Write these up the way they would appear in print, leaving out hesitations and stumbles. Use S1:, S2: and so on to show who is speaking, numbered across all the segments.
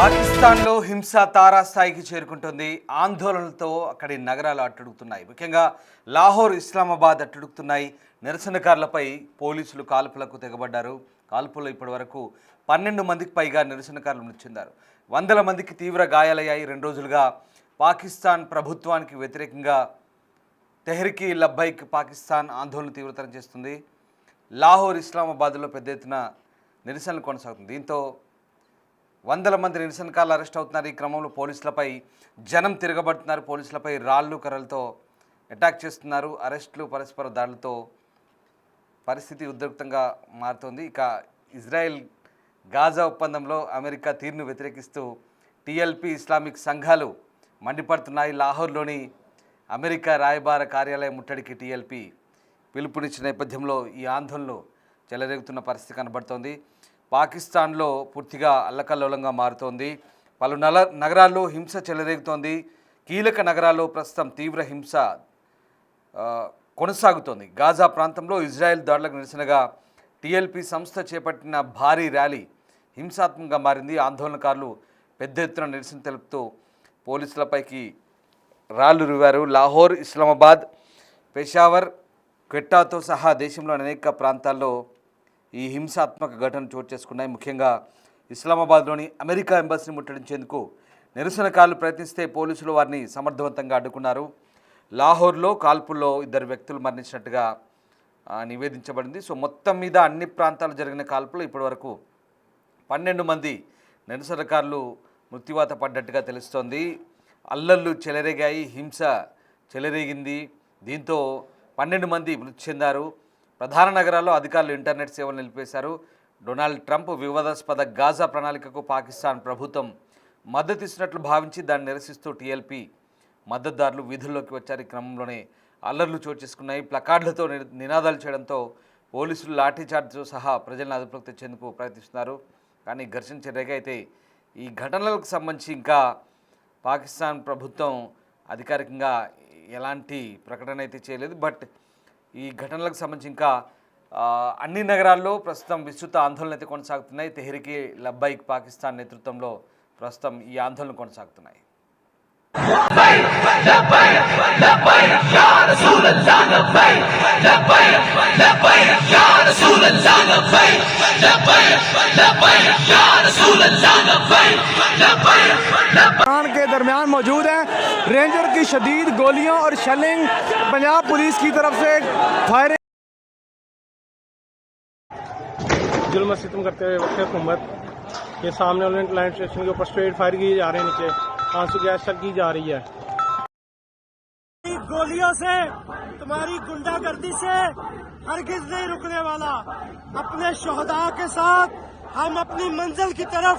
S1: పాకిస్తాన్లో హింస తారాస్థాయికి చేరుకుంటుంది. ఆందోళనలతో అక్కడి నగరాలు అట్టుడుగుతున్నాయి. ముఖ్యంగా లాహోర్, ఇస్లామాబాద్ అట్టుడుగుతున్నాయి. నిరసనకారులపై పోలీసులు కాల్పులకు తెగబడ్డారు. కాల్పుల్లో ఇప్పటివరకు 12 మందికి పైగా నిరసనకారులు మృతి చెందారు. వందల మందికి తీవ్ర గాయాలయ్యాయి. 2 రోజులుగా పాకిస్తాన్ ప్రభుత్వానికి వ్యతిరేకంగా తెహ్రీక్ ఈ లబ్బైక్ పాకిస్తాన్ ఆందోళన తీవ్రతరం చేస్తుంది. లాహోర్, ఇస్లామాబాద్లో పెద్ద ఎత్తున నిరసనలు కొనసాగుతుంది. దీంతో వందల మంది నిరసనకారులు అరెస్ట్ అవుతున్నారు. ఈ క్రమంలో పోలీసులపై జనం తిరగబడుతున్నారు. పోలీసులపై రాళ్ళు, కర్రలతో అటాక్ చేస్తున్నారు. అరెస్టులు, పరస్పర దాడులతో పరిస్థితి ఉద్రిక్తంగా మారుతోంది. ఇక ఇజ్రాయెల్ గాజా ఒప్పందంలో అమెరికా తీరును వ్యతిరేకిస్తూ టీఎల్పీ, ఇస్లామిక్ సంఘాలు మండిపడుతున్నాయి. లాహోర్లోని అమెరికా రాయబార కార్యాలయం ముట్టడికి టీఎల్పీ పిలుపునిచ్చిన నేపథ్యంలో ఈ ఆందోళనలు చెలరేగుతున్న పరిస్థితి కనబడుతోంది. పాకిస్తాన్లో పూర్తిగా అల్లకల్లోలంగా మారుతోంది. పలు నగరాల్లో హింస చెలరేగుతోంది. కీలక నగరాల్లో ప్రస్తుతం తీవ్ర హింస కొనసాగుతోంది. గాజా ప్రాంతంలో ఇజ్రాయెల్ దాడులకు నిరసనగా టీఎల్పీ సంస్థ చేపట్టిన భారీ ర్యాలీ హింసాత్మకంగా మారింది. ఆందోళనకారులు పెద్ద ఎత్తున నిరసన తెలుపుతూ పోలీసులపైకి రాళ్లు రువ్వారు. లాహోర్, ఇస్లామాబాద్, పెషావర్, క్వెట్టాతో సహా దేశంలోని అనేక ప్రాంతాల్లో ఈ హింసాత్మక ఘటనలు చోటు చేసుకున్నాయి. ముఖ్యంగా ఇస్లామాబాద్లోని అమెరికా ఎంబసీని ముట్టడించేందుకు నిరసనకారులు ప్రయత్నిస్తే పోలీసులు వారిని సమర్థవంతంగా అడ్డుకున్నారు. లాహోర్లో కాల్పుల్లో 2 వ్యక్తులు మరణించినట్టుగా నివేదించబడింది. సో మొత్తం మీద అన్ని ప్రాంతాలు జరిగిన కాల్పుల్లో ఇప్పటివరకు 12 మంది నిరసనకారులు మృత్యువాత పడ్డట్టుగా తెలుస్తోంది. అల్లర్లు చెలరేగాయి, హింస చెలరేగింది. దీంతో 12 మంది మృతి చెందారు. ప్రధాన నగరాల్లో అధికారులు ఇంటర్నెట్ సేవలు నిలిపేశారు. డొనాల్డ్ ట్రంప్ వివాదాస్పద గాజా ప్రణాళికకు పాకిస్తాన్ ప్రభుత్వం మద్దతు ఇస్తున్నట్లు భావించి దాన్ని నిరసిస్తూ టీఎల్పీ మద్దతుదారులు వీధుల్లోకి వచ్చారు. ఈ క్రమంలోనే అల్లర్లు చోటు చేసుకున్నాయి. ప్లకార్డులతో నినాదాలు చేయడంతో పోలీసులు లాఠీచార్జ్తో సహా ప్రజలను అదుపులోకి తెచ్చేందుకు ప్రయత్నిస్తున్నారు. కానీ ఘర్షణ చెలరేగైతే ఈ ఘటనలకు సంబంధించి ఇంకా పాకిస్తాన్ ప్రభుత్వం అధికారికంగా ఎలాంటి ప్రకటన అయితే చేయలేదు. బట్ ఈ ఘటనలకు సంబంధించి ఇంకా అన్ని నగరాల్లో ప్రస్తుతం విస్తృత ఆందోళనలు అయితే కొనసాగుతున్నాయి. తెహ్రీక్ ఈ లబ్బైక్ పాకిస్తాన్ నేతృత్వంలో ప్రస్తుతం ఈ ఆందోళనలు కొనసాగుతున్నాయి.
S2: के दरमियान मौजूद हैं। रेंजर की शदीद गोलियों और शेलिंग, पंजाब पुलिस की तरफ से फायरिंग, जुल्म सितम करते हुए वक्त हुकूमत ये सामने वाले लाइन स्टेशन के ऊपर स्ट्रेट फायर किए जा रहे हैं, नीचे आंसू गैस की जा रही है। गोलियों से, तुम्हारी गुंडागर्दी से हरगिज नहीं रुकने वाला। अपने शोहदा के साथ हम अपनी मंजिल की तरफ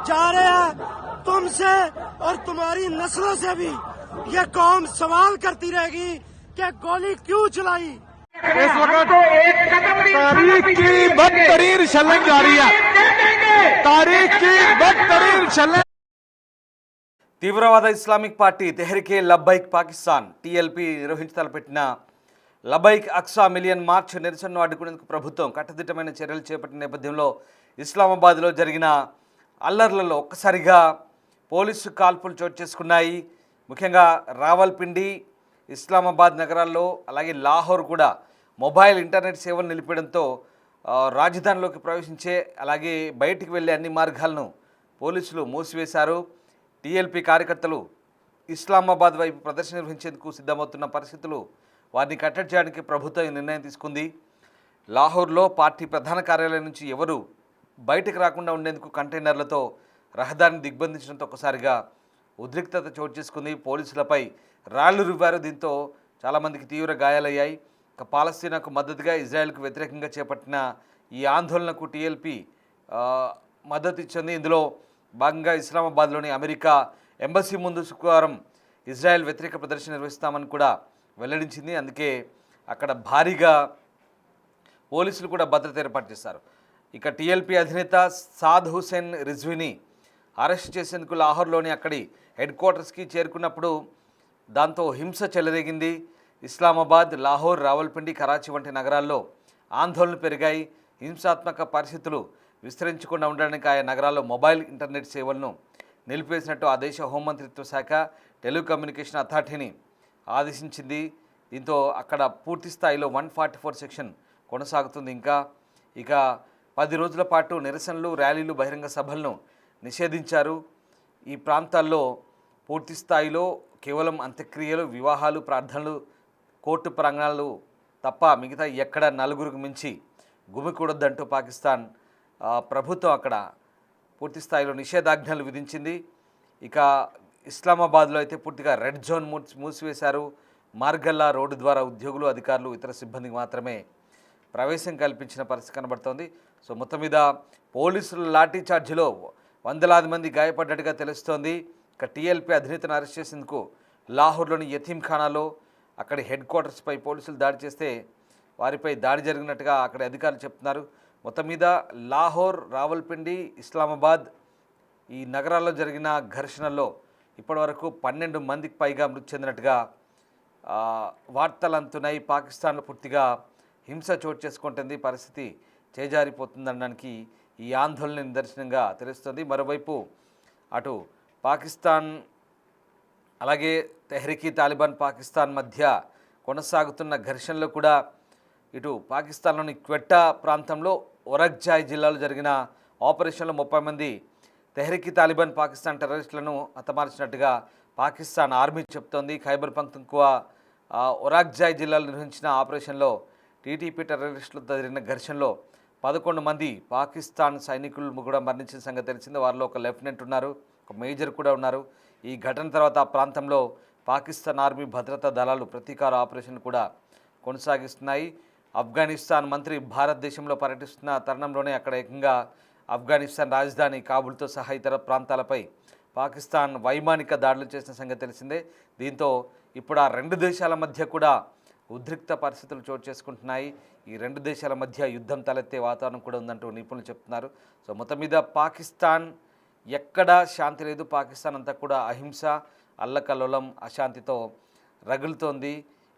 S2: जा रहे हैं। तुमसे और तुम्हारी नस्लों से भी ये कौम सवाल करती रहेगी कि गोली क्यों चलाई। इस वक्त तारीख की बदतरीन शल्लें जारी है। तारीख की बदतरीन शल्लें।
S1: తీవ్రవాద ఇస్లామిక్ పార్టీ తెహ్రీక్ ఈ లబ్బైక్ Pakistan TLP నిర్వహించతలపెట్టిన లబ్బైక్ Aqsa million March నిరసనను అడ్డుకునేందుకు ప్రభుత్వం కట్టుదిట్టమైన చర్యలు చేపట్టిన నేపథ్యంలో ఇస్లామాబాద్లో జరిగిన అల్లర్లలో ఒక్కసారిగా పోలీసు కాల్పులు చోటు చేసుకున్నాయి. ముఖ్యంగా రావల్పిండి, ఇస్లామాబాద్ నగరాల్లో అలాగే లాహోర్ కూడా మొబైల్ ఇంటర్నెట్ సేవలు నిలిపడంతో రాజధానిలోకి ప్రవేశించే అలాగే బయటికి వెళ్ళే అన్ని మార్గాలను పోలీసులు మూసివేశారు. టీఎల్పీ కార్యకర్తలు ఇస్లామాబాద్ వైపు ప్రదర్శన నిర్వహించేందుకు సిద్ధమవుతున్న పరిస్థితులు వారిని కట్టడి చేయడానికి ప్రభుత్వం నిర్ణయం తీసుకుంది. లాహోర్లో పార్టీ ప్రధాన కార్యాలయం నుంచి ఎవరు బయటకు రాకుండా ఉండేందుకు కంటైనర్లతో రహదారిని దిగ్బంధించడంతో ఒక్కసారిగా ఉద్రిక్తత చోటు చేసుకుంది. పోలీసులపై రాళ్లు రువ్వారు. దీంతో చాలామందికి తీవ్ర గాయాలయ్యాయి. ఇక పాలస్తీనాకు మద్దతుగా ఇజ్రాయెల్కు వ్యతిరేకంగా చేపట్టిన ఈ ఆందోళనకు టీఎల్పీ మద్దతు ఇచ్చింది. ఇందులో భాగంగా ఇస్లామాబాద్లోని అమెరికా ఎంబసీ ముందు శుక్రవారం ఇజ్రాయెల్ వ్యతిరేక ప్రదర్శన నిర్వహిస్తామని కూడా వెల్లడించింది. అందుకే అక్కడ భారీగా పోలీసులు కూడా భద్రత ఏర్పాటు చేశారు. ఇక టీఎల్పీ అధినేత సాద్ హుసేన్ రిజ్వీని అరెస్ట్ చేసేందుకు లాహోర్లోని అక్కడి హెడ్ క్వార్టర్స్కి చేరుకున్నప్పుడు దాంతో హింస చెలరేగింది. ఇస్లామాబాద్, లాహోర్, రావల్పిండి, కరాచీ వంటి నగరాల్లో ఆందోళనలు పెరిగాయి. హింసాత్మక పరిస్థితులు విస్తరించకుండా ఉండడానికి ఆయా నగరాల్లో మొబైల్ ఇంటర్నెట్ సేవలను నిలిపివేసినట్టు ఆ దేశ హోంమంత్రిత్వ శాఖ టెలికమ్యూనికేషన్ అథారిటీని ఆదేశించింది. దీంతో అక్కడ పూర్తి స్థాయిలో 144 సెక్షన్ కొనసాగుతుంది. ఇక 10 రోజుల పాటు నిరసనలు, ర్యాలీలు, బహిరంగ సభలను నిషేధించారు. ఈ ప్రాంతాల్లో పూర్తి స్థాయిలో కేవలం అంత్యక్రియలు, వివాహాలు, ప్రార్థనలు, కోర్టు ప్రాంగణాలు తప్ప మిగతా ఎక్కడ నలుగురికి మించి గుమికూడొద్దంటూ పాకిస్తాన్ ప్రభుత్వం అక్కడ పూర్తి స్థాయిలో నిషేధాజ్ఞలు విధించింది. ఇక ఇస్లామాబాద్లో అయితే పూర్తిగా రెడ్ జోన్ మూసివేశారు. మార్గల్లా రోడ్డు ద్వారా ఉద్యోగులు, అధికారులు, ఇతర సిబ్బందికి మాత్రమే ప్రవేశం కల్పించిన పరిస్థితి కనబడుతోంది. సో మొత్తం మీద పోలీసుల లాఠీ చార్జిలో వందలాది మంది గాయపడ్డట్టుగా తెలుస్తోంది. ఇక టీఎల్పీ అధినేతను అరెస్ట్ చేసేందుకు లాహోర్లోని యతీంఖానాలో అక్కడి హెడ్ క్వార్టర్స్పై పోలీసులు దాడి చేస్తే వారిపై దాడి జరిగినట్టుగా అక్కడి అధికారులు చెప్తున్నారు. మొత్తం మీద లాహోర్, రావల్పిండి, ఇస్లామాబాద్ ఈ నగరాల్లో జరిగిన ఘర్షణల్లో ఇప్పటివరకు 12 మందికి పైగా మృతి చెందినట్టుగా వార్తలు అందుతున్నాయి. పాకిస్తాన్లో పూర్తిగా హింస చోటు చేసుకుంటుంది. పరిస్థితి చేజారిపోతుందనడానికి ఈ ఆందోళన నిదర్శనంగా తెలుస్తుంది. మరోవైపు అటు పాకిస్తాన్ అలాగే తెహ్రీక్ తాలిబాన్ పాకిస్తాన్ మధ్య కొనసాగుతున్న ఘర్షణలో కూడా ఇటు పాకిస్తాన్లోని క్వెట్టా ప్రాంతంలో ఒరగ్జాయ్ జిల్లాలో జరిగిన ఆపరేషన్లో 30 మంది తెహ్రీక్ తాలిబాన్ పాకిస్తాన్ టెర్రరిస్టులను హతమార్చినట్టుగా పాకిస్తాన్ ఆర్మీ చెప్తోంది. ఖైబర్ పఖ్తుంఖ్వా ఒరగ్జాయ్ జిల్లాలో నిర్వహించిన ఆపరేషన్లో టీటీపీ టెర్రరిస్టులతో జరిగిన ఘర్షణలో 11 మంది పాకిస్తాన్ సైనికులు కూడా మరణించిన సంగతి తెలిసింది. వారిలో ఒక లెఫ్టినెంట్ ఉన్నారు, ఒక మేజర్ కూడా ఉన్నారు. ఈ ఘటన తర్వాత ఆ ప్రాంతంలో పాకిస్తాన్ ఆర్మీ భద్రతా దళాలు ప్రతీకార ఆపరేషన్ కూడా కొనసాగిస్తున్నాయి. ఆఫ్ఘనిస్తాన్ మంత్రి భారతదేశంలో పర్యటిస్తున్న తరుణంలోనే అక్కడ ఏకంగా ఆఫ్ఘనిస్తాన్ రాజధాని కాబూల్తో సహా ఇతర ప్రాంతాలపై పాకిస్తాన్ వైమానిక దాడులు చేసిన సంగతి తెలిసిందే. దీంతో ఇప్పుడు ఆ 2 దేశాల మధ్య కూడా ఉద్రిక్త పరిస్థితులు చోటు చేసుకుంటున్నాయి. ఈ 2 దేశాల మధ్య యుద్ధం తలెత్తే వాతావరణం కూడా ఉందంటూ నిపుణులు చెప్తున్నారు. సో మొత్తం మీద పాకిస్తాన్ ఎక్కడా శాంతి లేదు. పాకిస్తాన్ అంతా కూడా అహింస, అల్లకల్లోలం, అశాంతితో రగులుతోంది.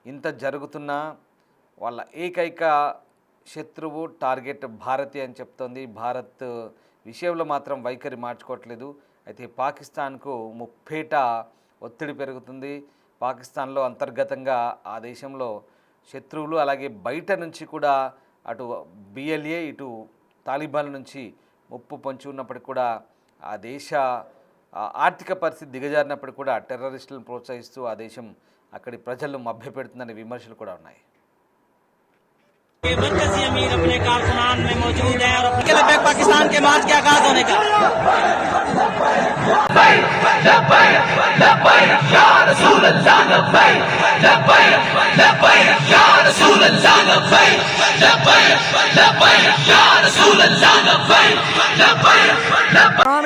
S1: ఇంత జరుగుతున్నా వాళ్ళ ఏకైక శత్రువు టార్గెట్ భారతే అని చెప్తోంది. భారత్ విషయంలో మాత్రం వైఖరి మార్చుకోవట్లేదు. అయితే పాకిస్తాన్కు ముప్పేట ఒత్తిడి పెరుగుతుంది. పాకిస్తాన్లో అంతర్గతంగా ఆ దేశంలో శత్రువులు అలాగే బయట నుంచి కూడా అటు బిఎల్ఏ ఇటు తాలిబాన్ నుంచి ముప్పు పొంచి ఉన్నప్పటికీ కూడా ఆ దేశ ఆర్థిక పరిస్థితి దిగజారినప్పటికీ కూడా టెర్రరిస్టులను ప్రోత్సహిస్తూ ఆ దేశం అక్కడి ప్రజలను మభ్యపెడుతుందనే విమర్శలు కూడా ఉన్నాయి.
S3: मरकजी अमीर अपने कारखानान में मौजूद है और पाकिस्तान के मार्च के आगाज होने का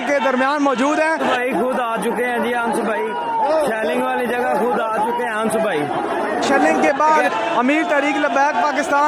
S4: के दरमियान मौजूद है।
S5: भाई खुद आ चुके हैं जी अंश भाई, शेलिंग वाली जगह खुद आ चुके हैं अंश भाई।
S4: शेलिंग के बाद अमीर तहरीक लबैक पाकिस्तान